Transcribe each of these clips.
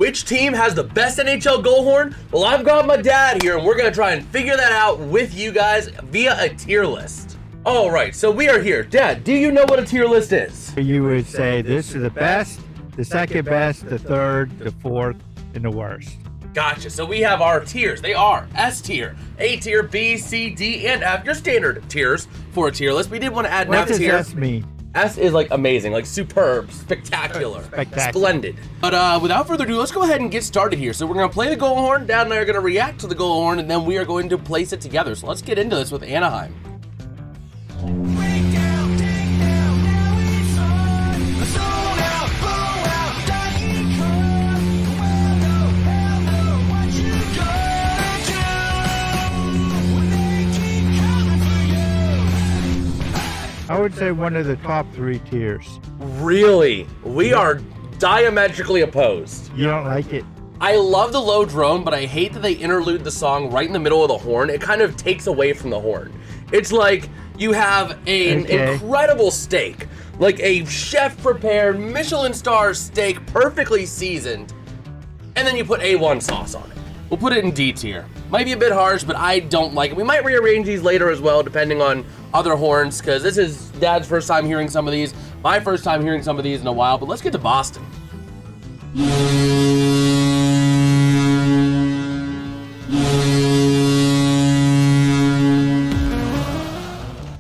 which team has the best NHL goal horn? Well, I've got my dad here, and we're going to try and figure that out with you guys via a tier list. All right, so we are here. Dad, do you know what a tier list is? You would say this is the best, the second best, the third, the fourth, and the worst. Gotcha. So we have our tiers. They are S tier, A tier, B, C, D, and F. Your standard tiers for a tier list. We did want to add an F tier. What does S mean? S is like amazing, like superb, spectacular, splendid. But without further ado, let's go ahead and get started here. So we're going to play the goal horn. Dad and I are going to react to the goal horn, and then we are going to place it together. So let's get into this with Anaheim. I would say one of the top 3 tiers. Really? We are diametrically opposed. You don't like it? I love the low drone, but I hate that they interlude the song right in the middle of the horn. It kind of takes away from the horn. It's like you have an incredible steak, like a chef-prepared Michelin star steak, perfectly seasoned, and then you put A1 sauce on it. We'll put it in D tier. Might be a bit harsh, but I don't like it. We might rearrange these later as well, depending on other horns, because this is Dad's first time hearing some of these, my first time hearing some of these in a while, but let's get to Boston.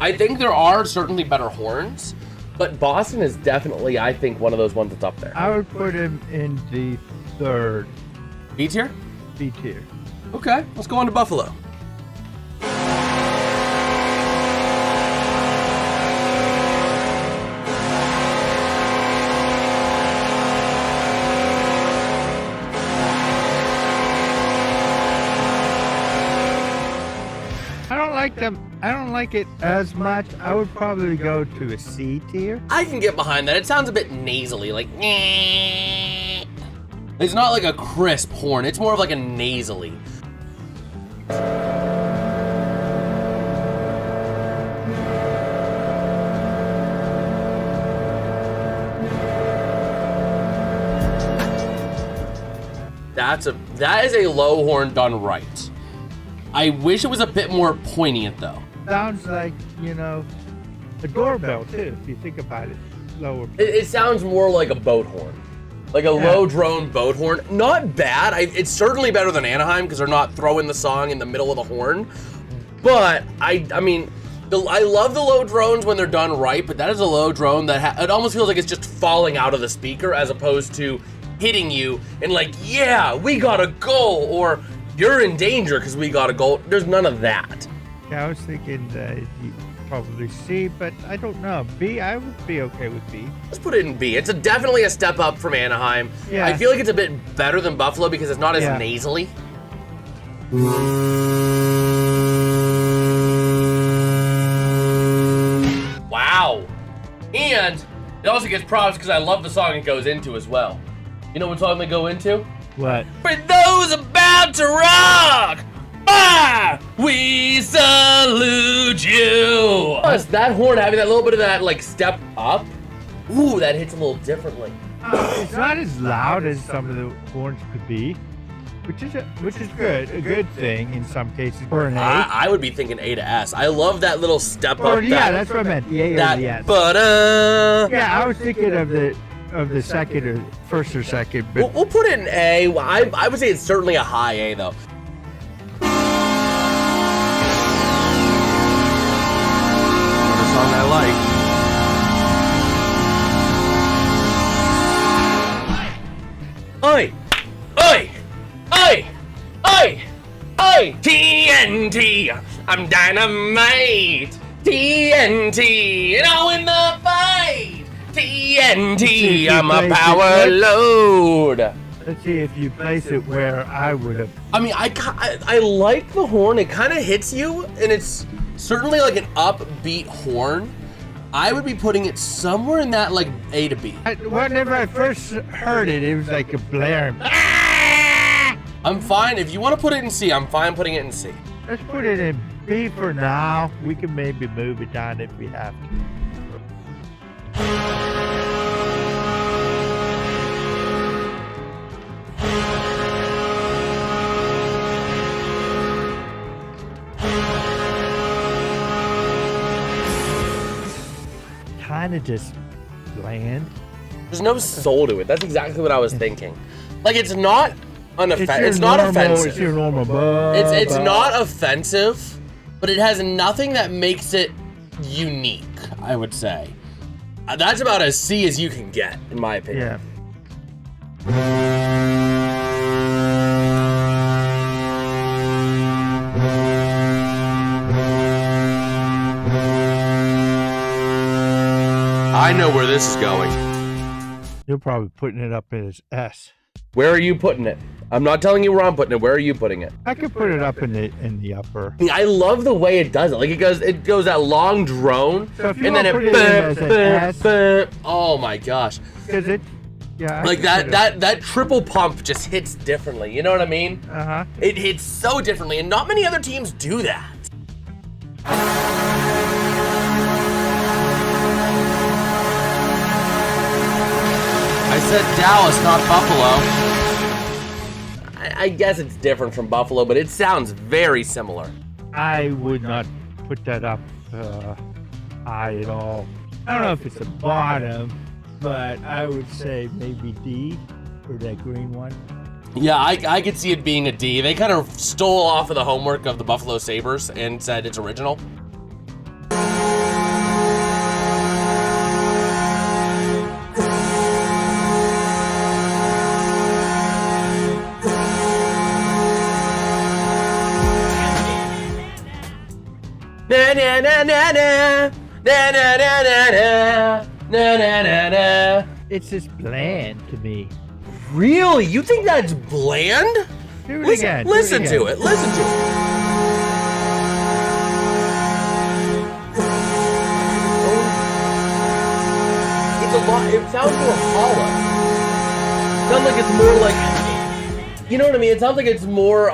I think there are certainly better horns, but Boston is definitely, I think, one of those ones that's up there. I would put him in the third. B tier? B tier. Okay, let's go on to Buffalo. I don't like it as much. I would probably go to a C tier. I can get behind that. It sounds a bit nasally, like nyeh. It's not like a crisp horn. It's more of like a nasally. That is a low horn done right. I wish it was a bit more poignant though. Sounds like, you know, a doorbell too, if you think about it. Lower. It sounds more like a boat horn. Like a low drone boat horn. Not bad. It's certainly better than Anaheim because they're not throwing the song in the middle of the horn. But I mean, I love the low drones when they're done right, but that is a low drone that it almost feels like it's just falling out of the speaker as opposed to hitting you and like, yeah, we got a goal, or you're in danger because we got a goal. There's none of that. Yeah, I was thinking you probably C, but I don't know. B, I would be okay with B. Let's put it in B. It's definitely a step up from Anaheim. Yeah. I feel like it's a bit better than Buffalo because it's not as nasally. Wow. And it also gets props because I love the song it goes into as well. You know what song they go into? What? For those about to rock, we salute you. Plus, that horn having that little bit of that like step up, ooh, that hits a little differently. It's not as loud as some of the horns could be, which is good, a good thing in some cases. For an A. I would be thinking A to S. I love that little step Or up. yeah, that's what I meant. The A or the S. But yeah, I was thinking of the second or first or second. But we'll put it in A. I would say it's certainly a high A though. Another song I like. Oi! Oi! Oi! Oi! Oi! TNT! I'm dynamite! TNT! And I'll win the fight! TNT! I'm a power load! let's see if you place it where I would have. I mean, I like the horn. It kind of hits you, and it's certainly like an upbeat horn. I would be putting it somewhere in that like A to B. Whenever I first heard it, it was like a blare. I'm fine. If you want to put it in C, I'm fine putting it in C. Let's put it in B for now. We can maybe move it down if we have to. kind of just bland. There's no soul to it. That's exactly what I was thinking. Like, it's not not offensive. It's your normal. It's not offensive, but it has nothing that makes it unique, I would say. That's about as C as you can get, in my opinion. Yeah. I know where this is going. You're probably putting it up as S. Where are you putting it? I'm not telling you where I'm putting it. Where are you putting it? I could put it up in the upper. I love the way it does it. Like, it goes that long drone, so and then it oh my gosh. Because it, yeah. Like that triple pump just hits differently. You know what I mean? Uh-huh. It hits so differently, and not many other teams do that. I said Dallas, not Buffalo. I guess it's different from Buffalo, but it sounds very similar. I would not put that up high at all. I don't know if it's a bottom, but I would say maybe D for that green one. Yeah, I could see it being a D. They kind of stole off of the homework of the Buffalo Sabres and said it's original. Na na na na na na na na na na na na na. It's just bland to me. Really? You think that's bland? Do it listen, again. Listen to it. Listen to it. It's a lot. It sounds more hollow. It sounds like it's more like, you know what I mean? It sounds like it's more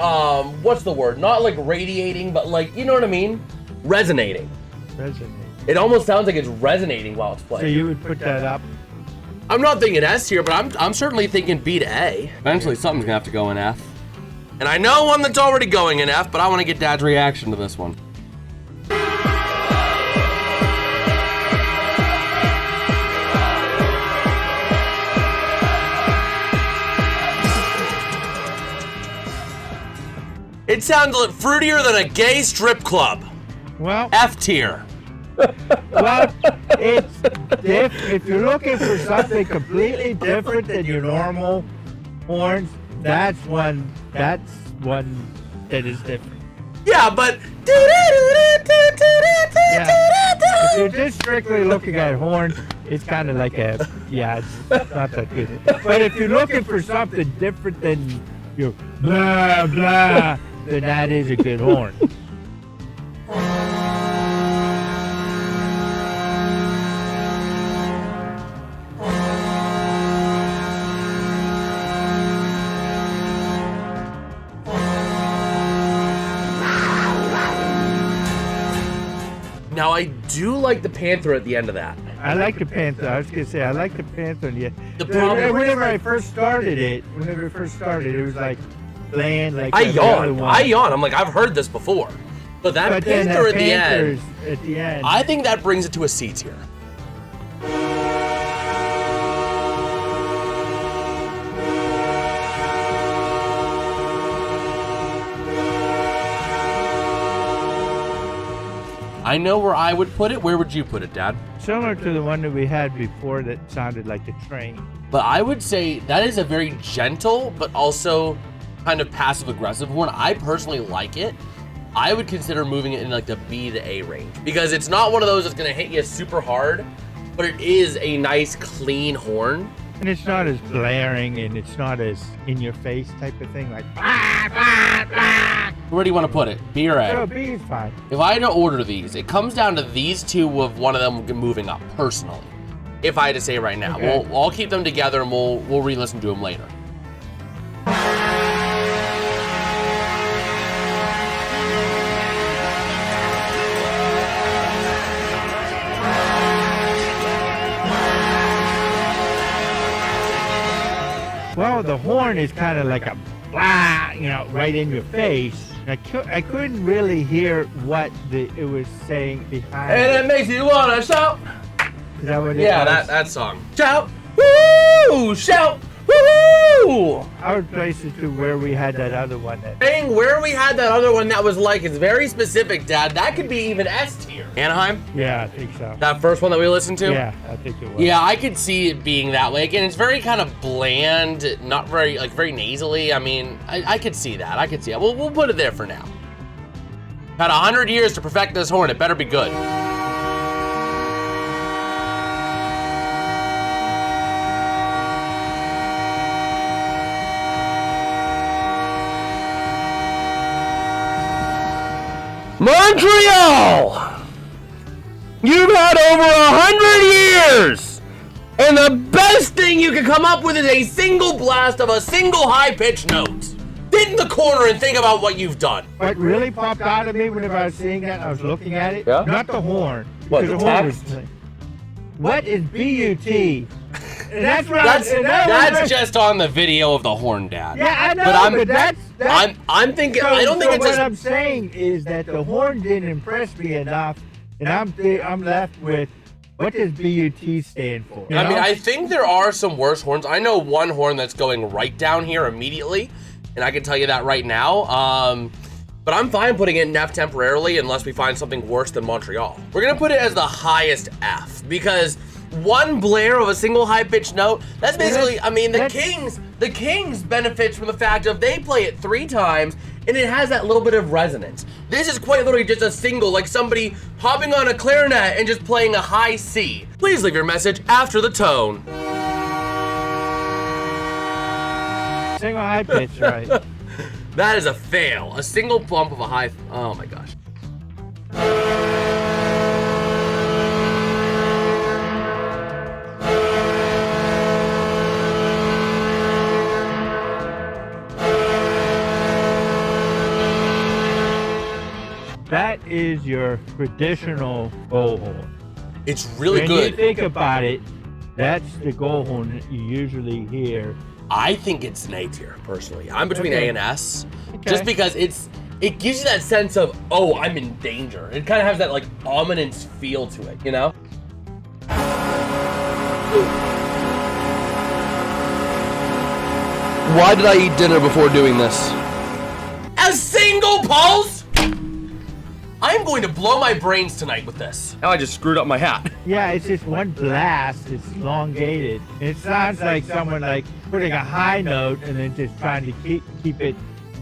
what's the word? Not like radiating, but like, you know what I mean? Resonating. It almost sounds like it's resonating while it's playing. So you would put that up? I'm not thinking S here, but I'm certainly thinking B to A. Eventually, something's gonna have to go in F. And I know one that's already going in F, but I want to get Dad's reaction to this one. It sounds fruitier than a gay strip club. Well, F tier. Well, it's if you're looking for something completely different than your normal horns, that's one that is different. Yeah, but if you're just strictly looking at horns, it's kind of like it's not that good. But if you're looking for something different than your blah blah, then that is a good horn. Now, I do like the Panther at the end of that. I like the Panther. I was going to say, I like the Panther. Yeah. Whenever I first started it, it was like bland. Like I yawn. I'm like, I've heard this before. But that Panther at the end, I think that brings it to a C tier. I know where I would put it. Where would you put it, Dad? Similar to the one that we had before that sounded like a train. But I would say that is a very gentle, but also kind of passive-aggressive horn. I personally like it. I would consider moving it in like the B to A range because it's not one of those that's going to hit you super hard, but it is a nice, clean horn. And it's not as blaring and it's not as in-your-face type of thing, like Where do you want to put it? B or A? No, B is fine. If I had to order these, it comes down to these two with one of them moving up, personally. If I had to say right now. Okay. I'll keep them together and we'll re-listen to them later. Well, the horn is kind of like a blah, right in your face. I couldn't really hear what it was saying behind. And it makes you wanna shout. Is that what it Yeah, was? that song. Shout, woo! Shout, woo! I would place it to where we had that other one. Saying where we had that other one that was like, it's very specific, Dad. That could be even S tier. Anaheim? Yeah, I think so. That first one that we listened to? Yeah, I think it was. Yeah, I could see it being that way. Again, it's very kind of bland, not very, like, very nasally. I mean, I could see that. I could see it. We'll put it there for now. Had 100 years to perfect this horn. It better be good. Montreal! You've had over 100 years! And the best thing you can come up with is a single blast of a single high-pitched note. Get in the corner and think about what you've done. What really popped out of me whenever I was seeing that, I was looking at it. Yeah? Not the horn. What, because the horn text? was- What is BUT? And that's what That's just on the video of the horn, Dad. Yeah, I know, But that's I'm thinking, so, I don't think so it's what just... I'm saying is that the horn didn't impress me enough, and I'm left with, what does BUT stand for? You I mean, know? I think there are some worse horns. I know one horn that's going right down here immediately, and I can tell you that right now. But I'm fine putting it in F temporarily unless we find something worse than Montreal. We're gonna put it as the highest F because one blare of a single high-pitched note, that's basically, I mean, the Kings benefits from the fact of they play it 3 times and it has that little bit of resonance. This is quite literally just a single, like somebody hopping on a clarinet and just playing a high C. Please leave your message after the tone. Single high pitch, right? That is a fail. A single bump of a high, oh my gosh. That is your traditional goal horn. It's really when good. you think about it, that's the goal horn that you usually hear. I think it's an A tier, personally. I'm between Okay. A and S, Okay. just because it gives you that sense of, oh, I'm in danger. It kind of has that like ominous feel to it, you know? Why did I eat dinner before doing this? A single pulse? I'm going to blow my brains tonight with this. Now I just screwed up my hat. Yeah, it's just one blast. It's elongated. It sounds like someone like putting a high note and then just trying to keep it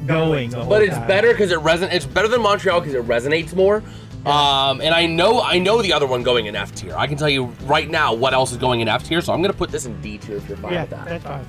going. The whole But it's time. better because it resonates. It's better than Montreal because it resonates more. And I know the other one going in F tier. I can tell you right now what else is going in F tier. So I'm gonna put this in D tier if you're fine Yeah, with that. that's fine.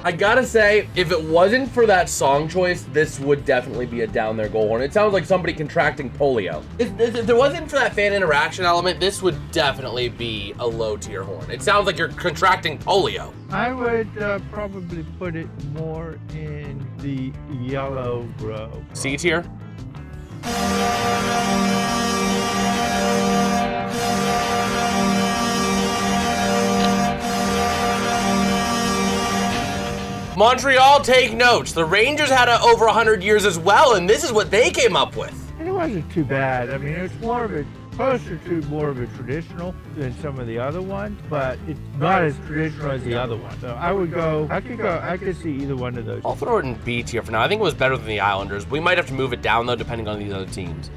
I gotta say, if it wasn't for that song choice, this would definitely be a down there goal horn. It sounds like somebody contracting polio. If there wasn't for that fan interaction element, this would definitely be a low tier horn. It sounds like you're contracting polio. I would probably put it more in the yellow row. C tier? Montreal, take notes. The Rangers had over 100 years as well, and this is what they came up with. And it wasn't too bad. I mean, it's closer to more of a traditional than some of the other ones, but it's not as traditional as the other one. So I could see either one of those. I'll throw it in B tier for now. I think it was better than the Islanders. We might have to move it down, though, depending on these other teams.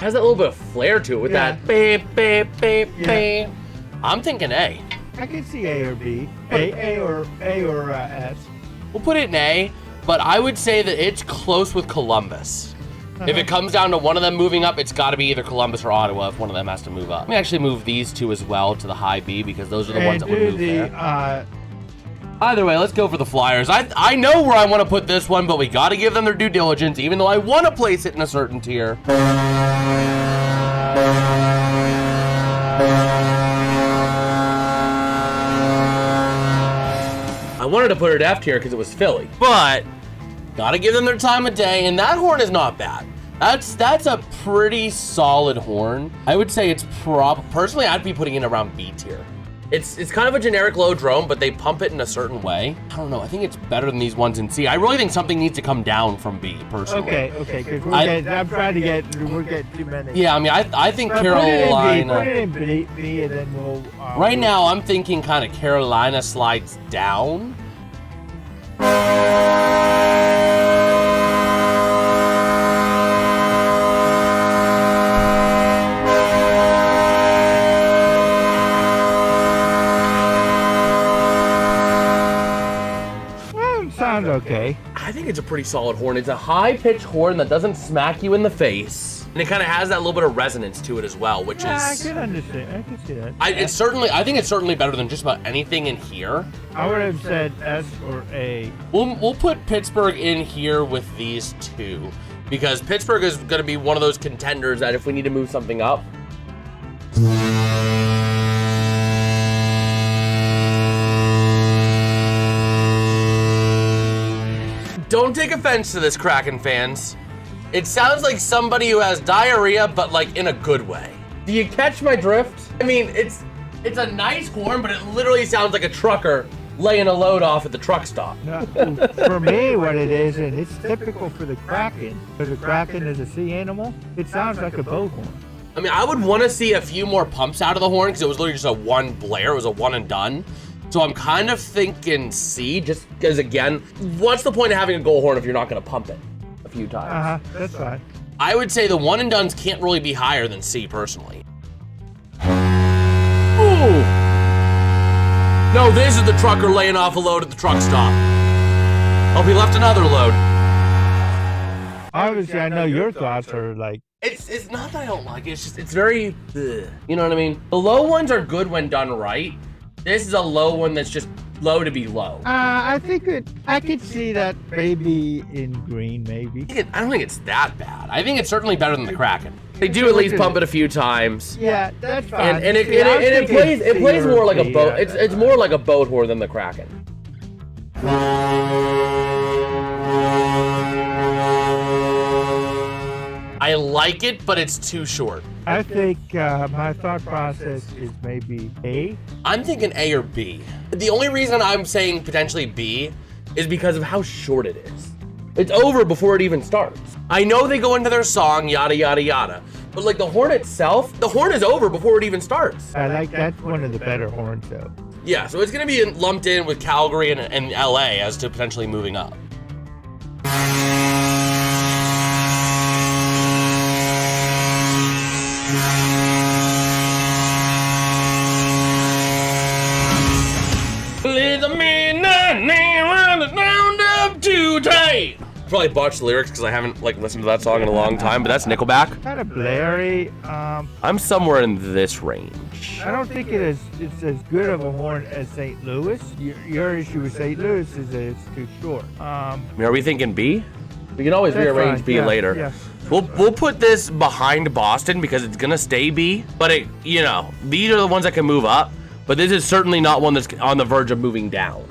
Has that little bit of flair to it with that beep, beep, beep, beep. I'm thinking A. I can see A or B, A or S. We'll put it in A, but I would say that it's close with Columbus. If it comes down to one of them moving up, it's got to be either Columbus or Ottawa if one of them has to move up. Let me actually move these two as well to the high B because those are the ones that would move there. Either way, let's go for the Flyers. I know where I want to put this one, but we got to give them their due diligence, even though I want to place it in a certain tier. I wanted to put it F tier because it was Philly, but Gotta give them their time of day, and that horn is not bad. That's a pretty solid horn. I would say it's personally, I'd be putting it around B tier. It's kind of a generic low drone, but they pump it in a certain way. I don't know. I think it's better than these ones in C. I really think something needs to come down from B, personally. Okay, because we're getting too many. Yeah, I mean, I think Carolina. Put it in B, and then we'll. Right now, I'm thinking kind of Carolina slides down. Sounds okay. I think it's a pretty solid horn. It's a high-pitched horn that doesn't smack you in the face, and it kind of has that little bit of resonance to it as well, which is. I can understand. I can see that. I think it's certainly better than just about anything in here. I would have said S or A. We'll put Pittsburgh in here with these two, because Pittsburgh is going to be one of those contenders that if we need to move something up. Don't take offense to this, Kraken fans. It sounds like somebody who has diarrhea, but like in a good way. Do you catch my drift? I mean, it's a nice horn, but it literally sounds like a trucker laying a load off at the truck stop. No, for me, what it is, and it's typical for the Kraken, because the Kraken is a sea animal, it sounds like a boat horn. I mean, I would want to see a few more pumps out of the horn, because it was literally just a one blare. It was a one and done. So I'm kind of thinking C, just because, again, what's the point of having a goal horn if you're not going to pump it a few times? That's fine. I would say the one and dones can't really be higher than C, personally. Ooh! No, this is the trucker laying off a load at the truck stop. Oh, he left another load. Obviously, I know your thoughts are like... It's not that I don't like it, it's just, it's very... Ugh. You know what I mean? The low ones are good when done right. This is a low one that's just low to be low. I think I could see that maybe in green, maybe. I don't think it's that bad. I think it's certainly better than the Kraken. They do at least pump it a few times. Yeah, that's fine. And it plays more like a boat. It's more like a boat horn than the Kraken. I like it, but it's too short. I think my thought process is maybe A. I'm thinking A or B. The only reason I'm saying potentially B is because of how short it is. It's over before it even starts. I know they go into their song, yada, yada, yada. But like the horn itself, the horn is over before it even starts. I like that's one of the better horns though. Yeah, so it's gonna be lumped in with Calgary and LA as to potentially moving up. I probably botched the lyrics because I haven't listened to that song in a long time, but that's Nickelback. Kind of blary. I'm somewhere in this range. I don't think it's as good of a horn as St. Louis. Your issue with St. Louis is that it's too short. Are we thinking B? We can always rearrange B later. Yeah. We'll put this behind Boston because it's gonna stay B, but these are the ones that can move up, but this is certainly not one that's on the verge of moving down.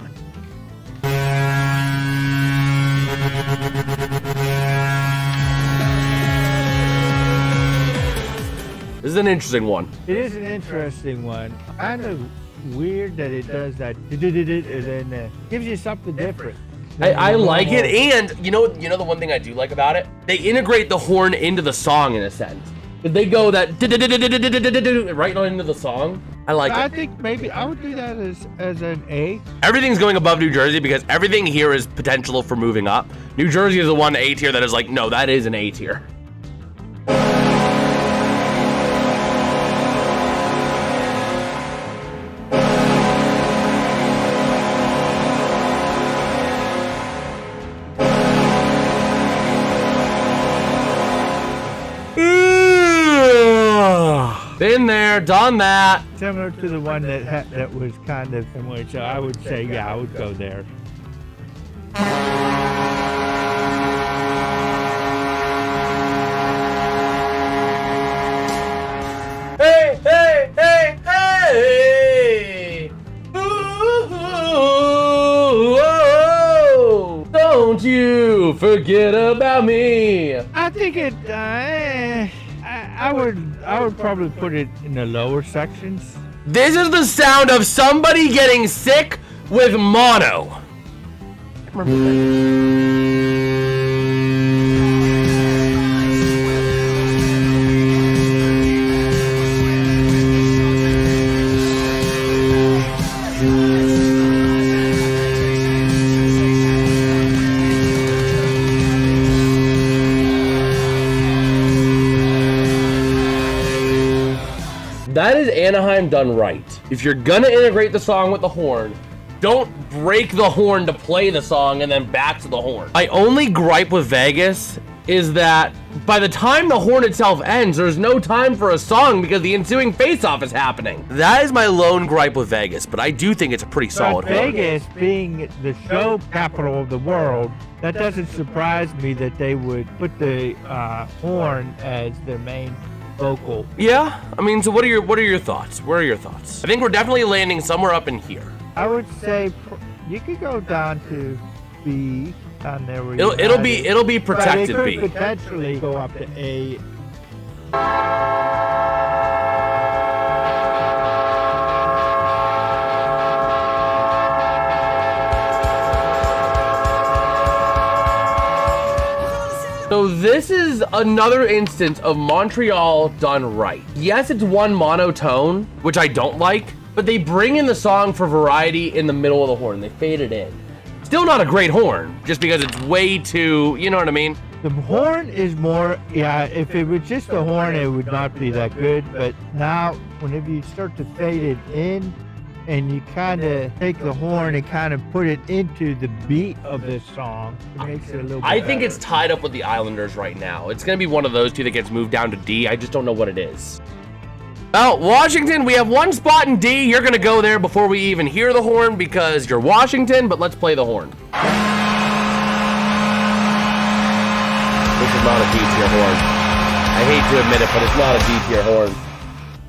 This is an interesting one. It is an interesting one. Kind of weird that it does that, and then gives you something different. I like it, and you know the one thing I do like about it? They integrate the horn into the song in a sense. They go that right on into the song. I like it. I think maybe I would do that as an A. Everything's going above New Jersey because everything here is potential for moving up. New Jersey is the one A tier that is like, no, that is an A tier. Been there, done that. Similar to the one that was kind of similar, so I would say, yeah, I would go there. Hey, hey, hey, hey! Ooh, oh, don't you forget about me. I think it. I would probably put it in the lower sections. This is the sound of somebody getting sick with mono. That is Anaheim done right. If you're gonna integrate the song with the horn, don't break the horn to play the song and then back to the horn. My only gripe with Vegas is that by the time the horn itself ends, there's no time for a song because the ensuing face-off is happening. That is my lone gripe with Vegas, but I do think it's a pretty solid horn. Vegas being the show capital of the world, that doesn't surprise me that they would put the horn as their main vocal. Yeah, I mean, so what are your thoughts? Where are your thoughts? I think we're definitely landing somewhere up in here. I would say you could go down to B, down there where it'll be protected but it B. could potentially go up to A. So this is another instance of Montreal done right. Yes, it's one monotone, which I don't like, but they bring in the song for variety in the middle of the horn. They fade it in. Still not a great horn, just because it's way too, you know what I mean? The horn is more, yeah, if it was just a horn, it would not be that good. But now, whenever you start to fade it in, and you kind of take the horn and kind of put it into the beat of this song, it makes it a little bit I think better. it's tied up with the Islanders right now. It's going to be one of those two that gets moved down to D. I just don't know what it is. Well, Washington, we have one spot in D. You're going to go there before we even hear the horn because you're Washington, but let's play the horn. This is not a D-tier horn. I hate to admit it, but it's not a D-tier horn.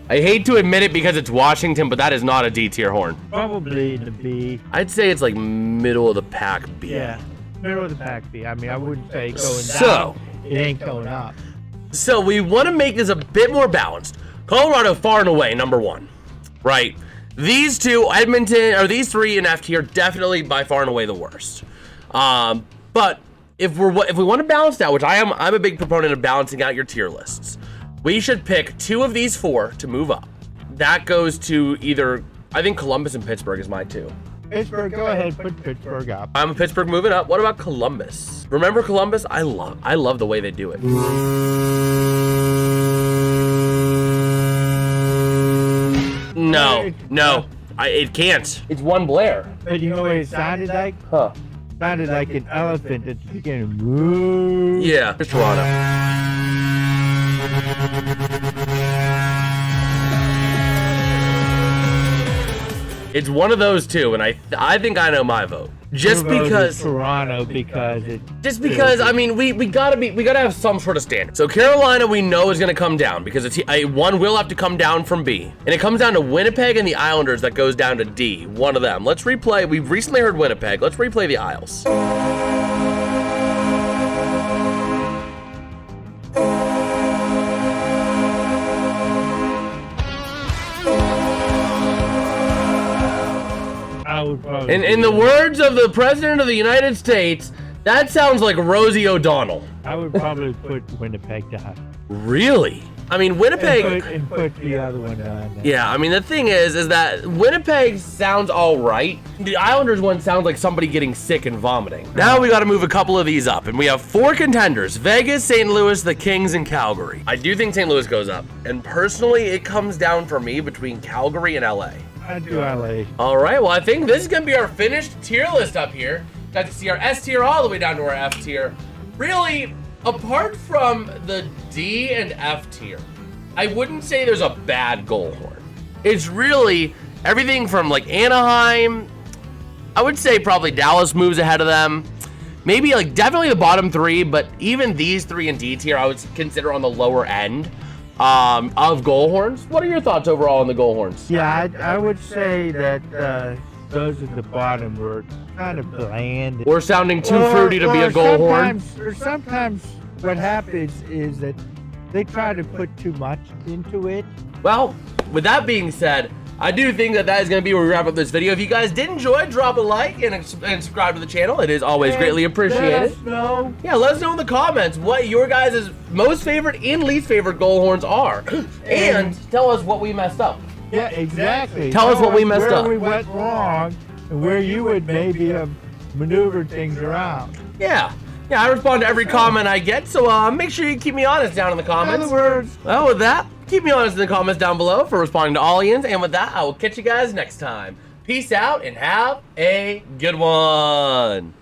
I hate to admit it because it's Washington, but that is not a D-tier horn. Probably the B. I'd say it's like middle of the pack B. Yeah, middle of the pack B. I mean, I wouldn't say going So- down. It ain't going up. So we want to make this a bit more balanced. Colorado far and away number one, right? These two, Edmonton, or these three in F tier, definitely by far and away the worst. But if we want to balance out, which I'm a big proponent of balancing out your tier lists. We should pick two of these four to move up. That goes to either, I think Columbus and Pittsburgh is my two. Pittsburgh, go ahead, put Pittsburgh up. I'm a Pittsburgh moving up. What about Columbus? Remember Columbus? I love the way they do it. No, it can't. It's one Blair. But you know what it sounded like? Huh. It sounded like an elephant at the beginning. Woo. Yeah, it's Toronto. It's one of those two, and I think I know my vote. Just because Toronto, because it. Just because I mean we gotta have some sort of standard. So Carolina we know is gonna come down because one will have to come down from B, and it comes down to Winnipeg and the Islanders that goes down to D. One of them. Let's replay. We've recently heard Winnipeg. Let's replay the Isles. In the words of the President of the United States, that sounds like Rosie O'Donnell. I would probably put Winnipeg down. Really? I mean, Winnipeg... And put the other one down. Yeah, I mean, the thing is that Winnipeg sounds all right. The Islanders one sounds like somebody getting sick and vomiting. Now we got to move a couple of these up, and we have four contenders: Vegas, St. Louis, the Kings, and Calgary. I do think St. Louis goes up, and personally, it comes down for me between Calgary and LA. I do LA. All right, well, I think this is going to be our finished tier list up here. Got to see our S tier all the way down to our F tier. Really, apart from the D and F tier, I wouldn't say there's a bad goal horn. It's really everything from like Anaheim. I would say probably Dallas moves ahead of them. Maybe like definitely the bottom three, but even these three in D tier I would consider on the lower end of goal horns. What are your thoughts overall on the goal horns? Yeah, I would say that those at the bottom were kind of bland. Or sounding too fruity to be a goal horn. Or sometimes what happens is that they try to put too much into it. Well, with that being said, I do think that is going to be where we wrap up this video. If you guys did enjoy, drop a like and subscribe to the channel. It is always greatly appreciated. Let us know. Yeah, let us know in the comments what your guys' most favorite and least favorite goal horns are. And tell us what we messed up. Yeah, exactly. Tell us what we messed up. Where we went wrong and where you would maybe have maneuvered things around. Yeah. Yeah, I respond to every comment I get, so make sure you keep me honest down in the comments. In other words. Well, with that, keep me honest in the comments down below for responding to all Ians, and with that, I will catch you guys next time. Peace out and have a good one.